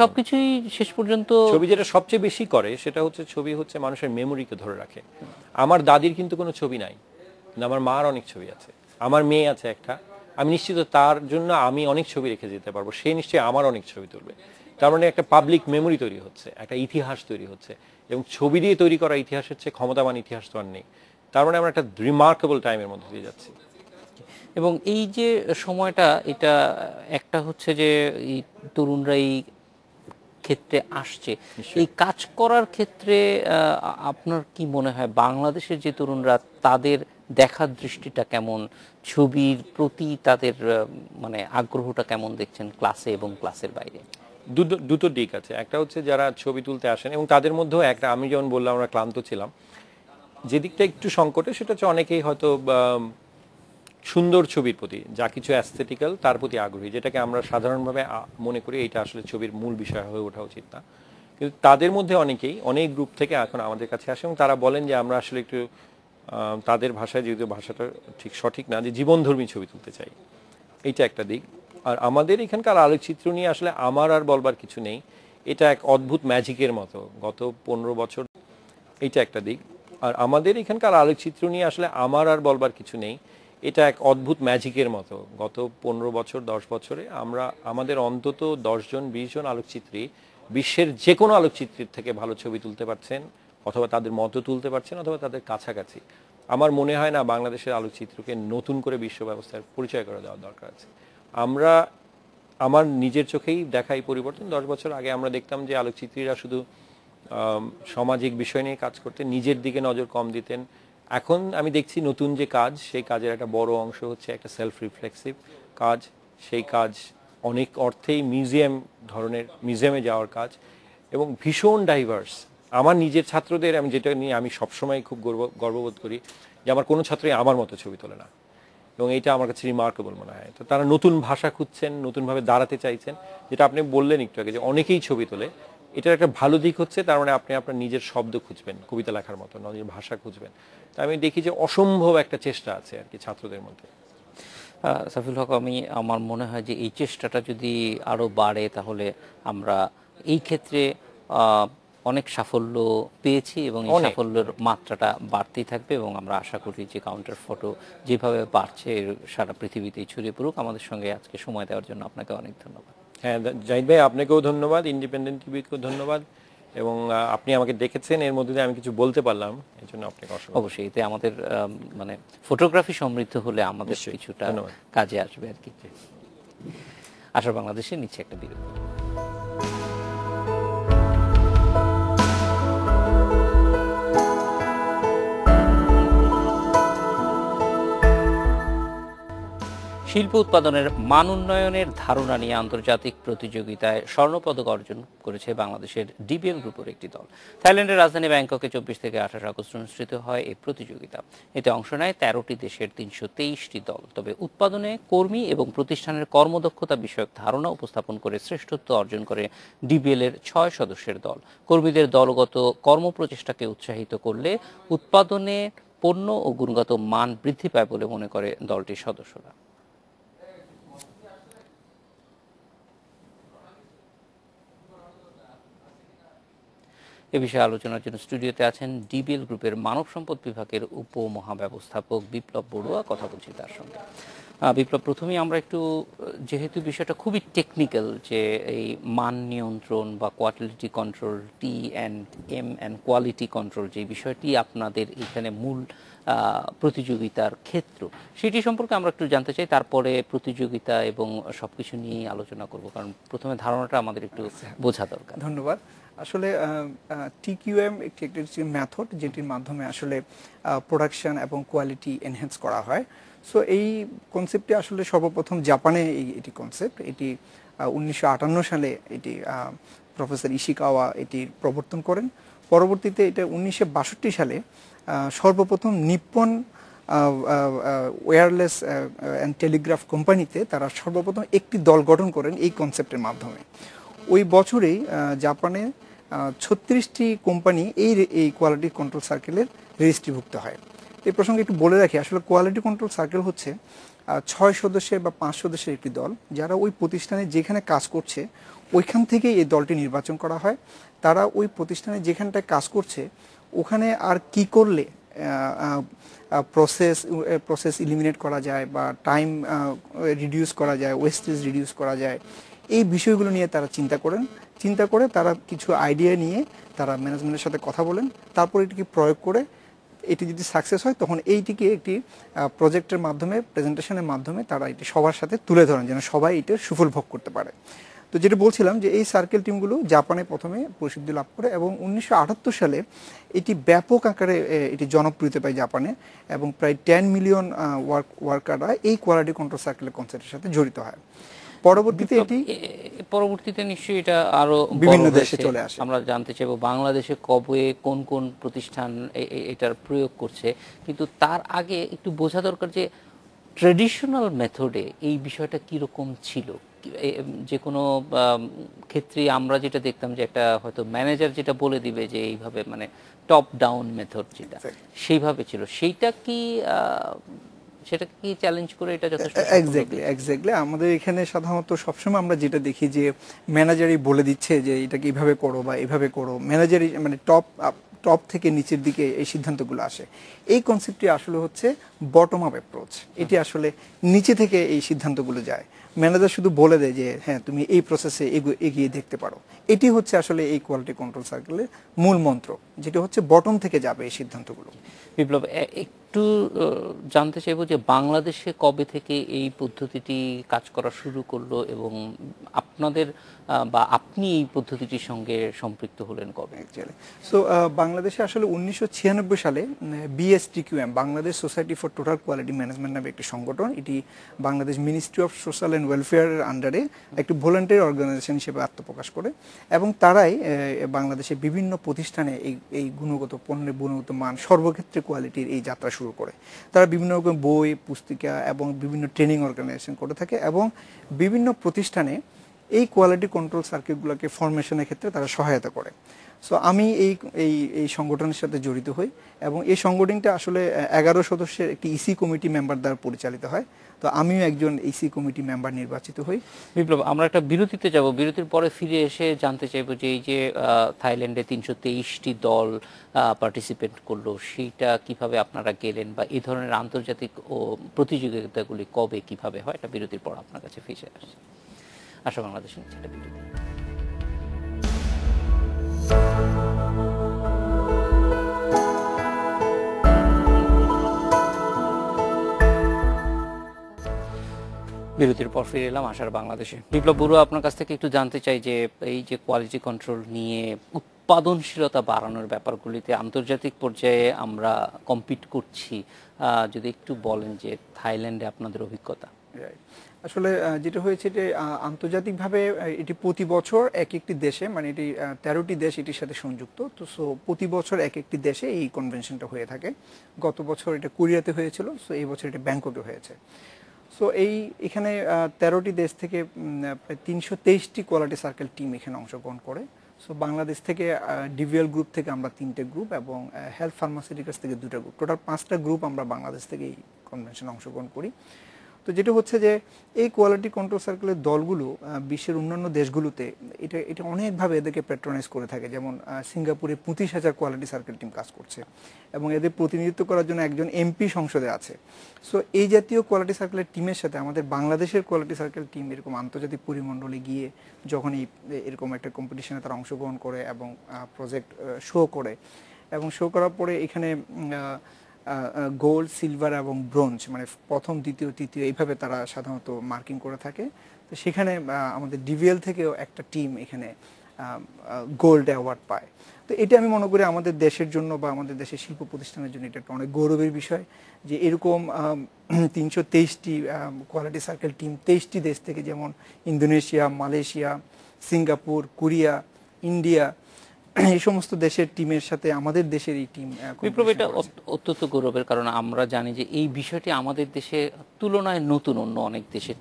সবকিছুই শেষ পর্যন্ত ছবি যেটা সবচেয়ে বেশি করে সেটা হচ্ছে ছবি হচ্ছে মানুষের মেমোরিকে ধরে রাখে। আমার দাদির কিন্তু কোনো ছবি নাই, কিন্তু আমার মার অনেক ছবি আছে। আমার মেয়ে আছে একটা, আমি নিশ্চিত তার জন্য আমি অনেক ছবি রেখে যেতে পারবো, সে নিশ্চয়ই আমার অনেক ছবি তুলবে। তার মানে একটা পাবলিক মেমোরি তৈরি হচ্ছে, একটা ইতিহাস তৈরি হচ্ছে, এবং ছবি দিয়ে তৈরি করা ইতিহাস হচ্ছে ক্ষমতাবান ইতিহাস তো আর নেই। তার মানে আমরা একটা রিমার্কেবল টাইমের মধ্যে দিয়ে যাচ্ছি। এবং এই যে সময়টা, এটা একটা হচ্ছে যে এই তরুণরা এই ক্ষেত্রে আসছে, এই কাজ করার ক্ষেত্রে আপনার কি মনে হয় বাংলাদেশের যে তরুণরা, তাদের দেখার দৃষ্টিটা কেমন, ছবির প্রতি তাদের মানে আগ্রহটা কেমন দেখছেন ক্লাসে এবং ক্লাসের বাইরে? দুটো দিক আছে। একটা হচ্ছে যারা ছবি তুলতে আসেন, এবং তাদের মধ্যেও একটা, আমি যেমন বললাম আমরা ক্লান্ত ছিলাম, যে দিকটা একটু সংকটে সেটা হচ্ছে অনেকেই হয়তো সুন্দর ছবির প্রতি, যা কিছু অ্যাস্থেটিক্যাল তার প্রতি আগ্রহী, যেটাকে আমরা সাধারণভাবে মনে করি এইটা আসলে ছবির মূল বিষয় হয়ে ওঠা উচিত না। কিন্তু তাদের মধ্যে অনেকেই অনেক গ্রুপ থেকে এখন আমাদের কাছে আসে, এবং তারা বলেন যে আমরা আসলে একটু তাদের ভাষায়, যেহেতু ভাষাটা ঠিক সঠিক না, যে জীবনধর্মী ছবি তুলতে চাই। এইটা একটা দিক। আর আমাদের এখানকার আলোকচিত্র নিয়ে আসলে আমার আর বলবার কিছু নেই, এটা এক অদ্ভুত ম্যাজিকের মতো গত 15 বছর, এইটা একটা দিক। আর আমাদের এখানকার আলোকচিত্র নিয়ে আসলে আমার আর বলবার কিছু নেই, এটা এক অদ্ভুত ম্যাজিকের মতো গত 15 বছর 10 বছরে আমরা আমাদের অন্তত 10 জন 20 জন আলোকচিত্রী বিশ্বের যে কোনো আলোকচিত্রীর থেকে ভালো ছবি তুলতে পারছেন, অথবা তাদের মতো তুলতে পারছেন, অথবা তাদের কাছাকাছি। আমার মনে হয় না বাংলাদেশের আলোকচিত্রকে নতুন করে বিশ্ব ব্যবস্থার পরিচয় করে দেওয়ার দরকার আছে। আমার নিজের চোখেই দেখা এই পরিবর্তন। 10 বছর আগে আমরা দেখতাম যে আলোকচিত্রীরা শুধু সামাজিক বিষয় নিয়ে কাজ করতেন, নিজের দিকে নজর কম দিতেন। এখন আমি দেখছি নতুন যে কাজ, সেই কাজের একটা বড় অংশ হচ্ছে একটা সেলফ রিফ্লেক্সিভ কাজ। সেই কাজ অনেক অর্থেই মিউজিয়ামে যাওয়ার কাজ, এবং ভীষণ ডাইভার্স। আমার নিজের ছাত্রদের, আমি যেটা নিয়ে আমি সবসময় খুব গর্ববোধ করি, যে আমার কোনো ছাত্রই আমার মতো ছবি তোলে না, এবং এইটা আমার কাছে রিমার্কেবল মনে হয়। তো তারা নতুন ভাষা খুঁজছেন, নতুনভাবে দাঁড়াতে চাইছেন, যেটা আপনি বললেন একটু আগে যে অনেকেই ছবি তোলে। এটার একটা ভালো দিক হচ্ছে, তার মানে আপনি আপনার নিজের শব্দ খুঁজবেন, কবিতা লেখার মতো নিজের ভাষা খুঁজবেন। তা আমি দেখি যে অসম্ভব একটা চেষ্টা আছে আর কি ছাত্রদের মধ্যে। সাইফুল হক, আমার মনে হয় যে এই চেষ্টাটা যদি আরও বাড়ে, তাহলে আমরা এই ক্ষেত্রে অনেক সাফল্য পেয়েছি, এবং এই সাফল্যের মাত্রাটা বাড়তেই থাকবে, এবং আমরা আশা করি যে কাউন্টার ফটো যেভাবে বাড়ছে সারা পৃথিবীতেই ছড়িয়ে পড়ুক। আমাদের সঙ্গে আজকে সময় দেওয়ার জন্য আপনাকে অনেক ধন্যবাদ। হ্যাঁ জাহিদ ভাই, আপনাকেও ধন্যবাদ, ইন্ডিপেন্ডেন্ট টিভিকেও ধন্যবাদ, এবং আপনি আমাকে ডেকেছেন, এর মধ্যে দিয়ে আমি কিছু বলতে পারলাম, এই জন্য আপনাকে অসংখ্য অবশ্যই এতে আমাদের মানে ফটোগ্রাফি সমৃদ্ধ হলে আমাদের নিশ্চয়ই, কিছুটা ধন্যবাদ। কাজে আসবে আর কি। আশা বাংলাদেশে নিচ্ছে একটা বিরতি। শিল্প উৎপাদনের মান উন্নয়নের ধারণা নিয়ে আন্তর্জাতিক প্রতিযোগিতায় স্বর্ণপদক অর্জন করেছে বাংলাদেশের ডিবিএল গ্রুপের একটি দল। থাইল্যান্ডের রাজধানী ব্যাংককে 24 থেকে 28 আগস্ট অনুষ্ঠিত হয় এই প্রতিযোগিতা। এতে অংশ নেয় 13টি দেশের 323টি দল। তবে উৎপাদনে কর্মী এবং প্রতিষ্ঠানের কর্মদক্ষতা বিষয়ক ধারণা উপস্থাপন করে শ্রেষ্ঠত্ব অর্জন করে ডিবিএল এর 6 সদস্যের দল। কর্মীদের দলগত কর্মপ্রচেষ্টাকে উৎসাহিত করলে উৎপাদনে পণ্য ও গুণগত মান বৃদ্ধি পায় বলে মনে করে দলটির সদস্যরা। এ বিষয়ে আলোচনার জন্য স্টুডিওতে আছেন ডিবিএল গ্রুপের মানব সম্পদ বিভাগের উপমহাব্যবস্থাপক বিপ্লব বড়ুয়া। কথা বলছি তার সঙ্গে। বিপ্লব, প্রথমেই আমরা একটু, যেহেতু বিষয়টা খুবই টেকনিক্যাল, যে এই মান নিয়ন্ত্রণ বা quality control, T&M and quality control, যে বিষয়টি আপনাদের এখানে মূল প্রতিযোগিতার ক্ষেত্র, সেটি সম্পর্কে আমরা একটু জানতে চাই। তারপরে প্রতিযোগিতা এবং সবকিছু নিয়ে আলোচনা করব, কারণ প্রথমে ধারণাটা আমাদের একটু বোঝা দরকার। ধন্যবাদ। আসলে TQM একটি মেথড, যেটির মাধ্যমে আসলে প্রোডাকশন এবং কোয়ালিটি এনহ্যান্স করা হয়। সো এই কনসেপ্টটি আসলে সর্বপ্রথম জাপানে এটি কনসেপ্ট, এটি 1958 সালে এটি প্রফেসর ইশিকাওয়া এটির প্রবর্তন করেন। পরবর্তীতে এটা 1962 সালে সর্বপ্রথম নিপ্পন ওয়্যারলেস অ্যান্ড টেলিগ্রাফ কোম্পানিতে তারা সর্বপ্রথম একটি দল গঠন করেন এই কনসেপ্টের মাধ্যমে। ওই বছরেই জাপানে 36টি কোম্পানি এই কোয়ালিটি কন্ট্রোল সার্কেলের রেজিস্ট্রিভুক্ত হয়। এই প্রসঙ্গে একটু বলে রাখি, আসলে কোয়ালিটি কন্ট্রোল সার্কেল হচ্ছে 6 সদস্যের বা 5 সদস্যের একটি দল, যারা ওই প্রতিষ্ঠানে যেখানে কাজ করছে ওইখান থেকেই এই দলটি নির্বাচন করা হয়। তারা ওই প্রতিষ্ঠানে যেখানটায় কাজ করছে ওখানে আর কি করলে প্রসেস ইলিমিনেট করা যায় বা টাইম রিডিউস করা যায়, ওয়েস্টেজ রিডিউস করা যায়, এই বিষয়গুলো নিয়ে তারা চিন্তা করে তারা কিছু আইডিয়া নিয়ে তারা ম্যানেজমেন্টের সাথে কথা বলেন। তারপর এটিকে প্রয়োগ করে এটি যদি সাকসেস হয় তখন এইটিকে একটি প্রজেক্টের মাধ্যমে, প্রেজেন্টেশনের মাধ্যমে তারা এটি সবার সাথে তুলে ধরেন, যেন সবাই এটার সুফল ভোগ করতে পারে। তো যেটা বলছিলাম যে এই সার্কেল টিমগুলো জাপানে প্রথমে প্রসিদ্ধি লাভ করে এবং 1978 সালে এটি ব্যাপক আকারে এটি জনপ্রিয়তা পায় জাপানে, এবং প্রায় 10 মিলিয়ন ওয়ার্কাররা এই কোয়ালিটি কন্ট্রোল সার্কেলের কনসেপ্টের সাথে জড়িত হয়। পরবর্তীতে নিশ্চয়ই এটা আরো বিভিন্ন দেশে চলে আসে। আমরা জানতে চাইবো বাংলাদেশে কবে কোন কোন প্রতিষ্ঠান এটার প্রয়োগ করছে, কিন্তু তার আগে একটু বোঝা দরকার যে ট্রেডিশনাল মেথডে এই বিষয়টা কিরকম ছিল। যে কোনো ক্ষেত্রে আমরা যেটা দেখতাম যে একটা হয়তো ম্যানেজার যেটা বলে দিবে যে এইভাবে, মানে টপ ডাউন মেথড যেটা সেইভাবে ছিল, সেটা কি চ্যালেঞ্জ করে এটা যথেষ্ট? এক্স্যাক্টলি আমাদের এখানে সাধারণত সবসময় আমরা যেটা দেখি যে ম্যানেজারই বলে দিচ্ছে যে এটাকে এইভাবে করো বা এইভাবে করো, ম্যানেজারই মানে টপ থেকে নিচের দিকে এই সিদ্ধান্তগুলো আসে। এই কনসেপ্টটি আসলে হচ্ছে বটম আপ অ্যাপ্রোচ। এটি আসলে নিচে থেকে এই সিদ্ধান্তগুলো যায়, ম্যানেজার শুধু বলে দেয় যে হ্যাঁ তুমি এই প্রসেসে এগিয়ে দেখতে পারো। এটি হচ্ছে আসলে এই কোয়ালিটি কন্ট্রোল সার্কেলের মূল মন্ত্র, যেটা হচ্ছে বটম থেকে যাবে এই সিদ্ধান্তগুলো। বিপ্লব, একটু জানতে চাইবো যে বাংলাদেশে কবে থেকে এই পদ্ধতিটি কাজ করা শুরু করলো এবং আপনাদের বা আপনি এই পদ্ধতিটির সঙ্গে সম্পৃক্ত হলেন কবে? অ্যাকচুয়ালি সো বাংলাদেশে আসলে 1996 সালে BSTQM, Bangladesh society for total quality management নামে একটি সংগঠন, এটি Bangladesh ministry of social and ওয়েলফেয়ারের আন্ডারে একটি ভলান্টিয়ার অর্গানাইজেশন হিসেবে আত্মপ্রকাশ করে, এবং তারাই বাংলাদেশের বিভিন্ন প্রতিষ্ঠানে এই গুণগত পণ্যের গুণগত মান সর্বক্ষেত্রে কোয়ালিটির এই যাত্রা শুরু করে। তারা বিভিন্ন রকম বই, পুস্তিকা এবং বিভিন্ন ট্রেনিং অর্গানাইজেশন করে থাকে, এবং বিভিন্ন প্রতিষ্ঠানে এই কোয়ালিটি কন্ট্রোল সার্কিটগুলোকে ফরমেশনের ক্ষেত্রে তারা সহায়তা করে। সো আমি এই সংগঠনের সাথে জড়িত হই, এবং এই সংগঠনটা আসলে 11 সদস্যের একটি ইসি কমিটি মেম্বার দ্বারা পরিচালিত হয়। তো আমিও একজন ইসি কমিটি মেম্বার নির্বাচিত হই। বিপ্লব, আমরা একটা বিরতিতে যাব, বিরতির পরে ফিরে এসে জানতে চাইবো যে এই যে থাইল্যান্ডে 323টি দল পার্টিসিপেট করলো, সেইটা কিভাবে আপনারা গেলেন বা এই ধরনের আন্তর্জাতিক ও প্রতিযোগিতাগুলি কবে কিভাবে হয়, এটা বিরতির পর আপনার কাছে ফিরে আসছে। আশা বাংলাদেশ নিচ্ছে একটা বিরতি। বিরতির পর ফিরে এলাম আশার বাংলাদেশে। বিপ্লব বড়ুয়া, আপনার কাছ থেকে একটু জানতে চাই যে এই যে কোয়ালিটি কন্ট্রোল নিয়ে উৎপাদনশীলতা বাড়ানোর ব্যাপারগুলিতে আন্তর্জাতিক পর্যায়ে আমরা কম্পিট করছি, যদি একটু বলেন যে থাইল্যান্ডে আপনাদের অভিজ্ঞতা। আসলে যেটা হয়েছে যে আন্তর্জাতিকভাবে এটি প্রতি বছর এক একটি দেশে, মানে এটি 13টি দেশ এটির সাথে সংযুক্ত, তো সো প্রতি বছর এক একটি দেশে এই কনভেনশনটা হয়ে থাকে। গত বছর এটা কোরিয়াতে হয়েছিল, সো এই বছর এটা ব্যাংককে হয়েছে। সো এখানে 13টি দেশ থেকে প্রায় 323টি কোয়ালিটি সার্কেল টিম এখানে অংশগ্রহণ করে। সো বাংলাদেশ থেকে ডিভিএল গ্রুপ থেকে আমরা 3টে গ্রুপ এবং হেলথ ফার্মাসিউটিক্যালস থেকে 2টা গ্রুপ, টোটাল 5টা গ্রুপ আমরা বাংলাদেশ থেকে এই কনভেনশনে অংশগ্রহণ করি। তো যেটা হচ্ছে যে এই কোয়ালিটি কন্ট্রোল সার্কেলের দলগুলো বিশ্বের অন্যান্য দেশগুলোতে এটা অনেকভাবে এদেরকে প্যাট্রোনাইজ করে থাকে। যেমন সিঙ্গাপুরে 25,000 কোয়ালিটি সার্কেল টিম কাজ করছে এবং এদের প্রতিনিধিত্ব করার জন্য একজন এমপি সংসদে আছে। সো এই জাতীয় কোয়ালিটি সার্কেলের টিমের সাথে আমাদের বাংলাদেশের কোয়ালিটি সার্কেল টিম এরকম আন্তর্জাতিক পরিমণ্ডলে গিয়ে যখন এরকম একটা কম্পিটিশনে তারা অংশগ্রহণ করে এবং প্রজেক্ট শো করে, এবং শো করার পরে এখানে গোল্ড, সিলভার এবং ব্রোঞ্জ, মানে প্রথম, দ্বিতীয়, তৃতীয় এইভাবে তারা সাধারণত মার্কিং করে থাকে। তো সেখানে আমাদের ডিভিএল থেকেও একটা টিম এখানে গোল্ড অ্যাওয়ার্ড পায়। তো এটা আমি মনে করি আমাদের দেশের জন্য বা আমাদের দেশের শিল্প প্রতিষ্ঠানের জন্য এটা একটা অনেক গৌরবের বিষয় যে এরকম 323টি কোয়ালিটি সার্কেল টিম 23টি দেশ থেকে, যেমন Indonesia, Malaysia, Singapore, Korea, India, এই সমস্ত দেশের টিমের সাথে আমাদের দেশের এই টিম। বিপ্লব, এটা অত্যন্ত গৌরবের, কারণ আমরা জানি যে এই বিষয়টি আমাদের দেশে তুলনায় নতুন অন্য অনেক দেশের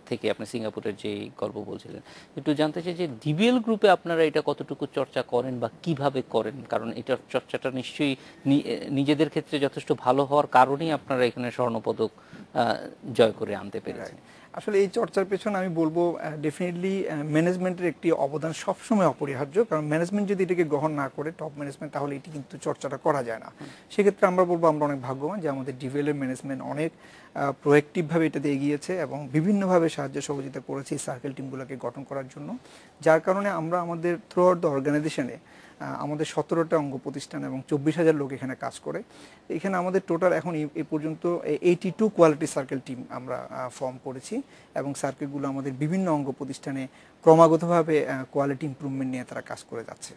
থেকে। আপনি সিঙ্গাপুরের যে গল্প বলছিলেন, একটু জানতে চাই যে ডিবিএল গ্রুপে আপনারা এটা কতটুকু চর্চা করেন বা কিভাবে করেন, কারণ এটার চর্চাটা নিশ্চয়ই নিজেদের ক্ষেত্রে যথেষ্ট ভালো হওয়ার কারণেই আপনারা এখানে স্বর্ণপদক জয় করে আনতে পেরেছেন। আসলে এই চর্চার পেছনে আমি বলবো ডেফিনেটলি ম্যানেজমেন্টের একটি অবদান সবসময় অপরিহার্য, কারণ ম্যানেজমেন্ট যদি এটাকে গ্রহণ না করে, টপ ম্যানেজমেন্ট, তাহলে এটি কিন্তু চর্চাটা করা যায় না। সেক্ষেত্রে আমরা বলবো আমরা অনেক ভাগ্যবান যে আমাদের ডিভিএলের ম্যানেজমেন্ট অনেক প্রোঅ্যাক্টিভভাবে এটাতে এগিয়েছে এবং বিভিন্নভাবে সাহায্য সহযোগিতা করেছে এই সার্কেল টিমগুলোকে গঠন করার জন্য, যার কারণে আমরা আমাদের থ্রু আউট দ্য অর্গানাইজেশনে আমাদের 17টা অঙ্গ প্রতিষ্ঠান এবং 24,000 লোক এখানে কাজ করে। এখানে আমাদের টোটাল এখন এই পর্যন্ত 82 কোয়ালিটি সার্কেল টিম আমরা ফর্ম করেছি এবং সার্কেলগুলো আমাদের বিভিন্ন অঙ্গ প্রতিষ্ঠানে ক্রমাগতভাবে কোয়ালিটি ইমপ্রুভমেন্ট নিয়ে তারা কাজ করে যাচ্ছে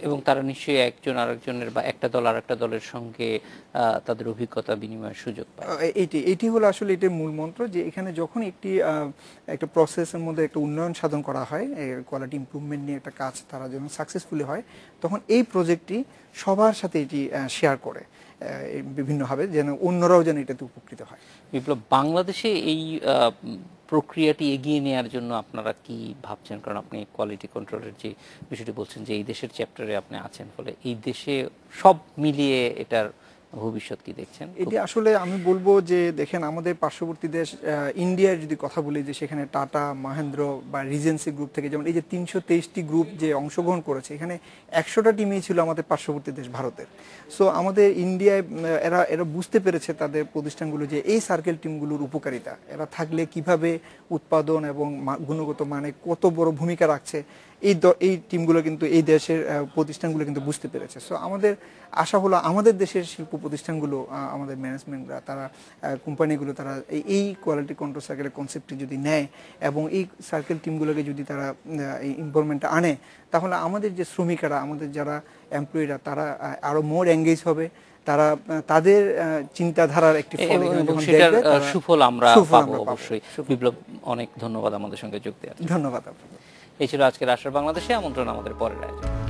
এবং তারা নিশ্চয়ই একজন আরেকজনের বা একটা দল আরেকটা দলের সঙ্গে তাদের অভিজ্ঞতা বিনিময়ের সুযোগ পায়। এইটি হলো আসলে এটার মূল মন্ত্র, যে এখানে যখন একটা প্রসেসের মধ্যে একটা উন্নয়ন সাধন করা হয়, কোয়ালিটি ইমপ্রুভমেন্ট নিয়ে একটা কাজ তারা যখন সাকসেসফুলি হয়, তখন এই প্রজেক্টটি সবার সাথে এটি শেয়ার করে বিভিন্নভাবে, যেন অন্যরাও যেন এটাতে উপকৃত হয়। বিপ্লব, বাংলাদেশে এই প্রক্রিয়াটি এগিয়ে নেওয়ার জন্য আপনারা কি ভাবছেন? কারণ আপনি কোয়ালিটি কন্ট্রোলের যে বিষয়টি বলছেন যে এই দেশের চ্যাপ্টারে আপনি আছেন, ফলে এই দেশে সব মিলিয়ে এটার ভবিষ্যৎ কি দেখছেন? এটি আসলে আমি বলবো যে দেখেন, আমাদের পার্শ্ববর্তী দেশ ইন্ডিয়ার যদি কথা বলি, যে সেখানে টাটা, মহেন্দ্র বা রিজেন্সি গ্রুপ থেকে, যেমন এই যে 323টি গ্রুপ যে অংশগ্রহণ করেছে, এখানে 100টা টিমই ছিল আমাদের পার্শ্ববর্তী দেশ ভারতের। সো আমাদের ইন্ডিয়ায় এরা বুঝতে পেরেছে তাদের প্রতিষ্ঠানগুলো যে এই সার্কেল টিমগুলোর উপকারিতা, এরা থাকলে কিভাবে উৎপাদন এবং গুণগত মানে কত বড় ভূমিকা রাখছে, এই টিমগুলো কিন্তু এই দেশের প্রতিষ্ঠানগুলো কিন্তু বুঝতে পেরেছে। সো আমাদের আশা হলো আমাদের দেশের শিল্প প্রতিষ্ঠানগুলো, আমাদের ম্যানেজমেন্টরা, তারা কোম্পানিগুলো, তারা এই কোয়ালিটি কন্ট্রোল সার্কেলের কনসেপ্টটি যদি নেয় এবং এই সার্কেল টিমগুলোকে যদি তারা এই ইনভলভমেন্টটা আনে, তাহলে আমাদের যে শ্রমিকেরা, আমাদের যারা এমপ্লয়িরা, তারা আরো মোর এঙ্গেজ হবে, তারা তাদের চিন্তাধারার একটি সুফল আমরা পাবো অবশ্যই। বিপ্লব, অনেক ধন্যবাদ আমাদের সঙ্গে যোগ দেওয়ার জন্য। ধন্যবাদ আপনাকে। এই ছিল আজকের আশার বাংলাদেশে আমন্ত্রণ আমাদের পরের আয়োজন।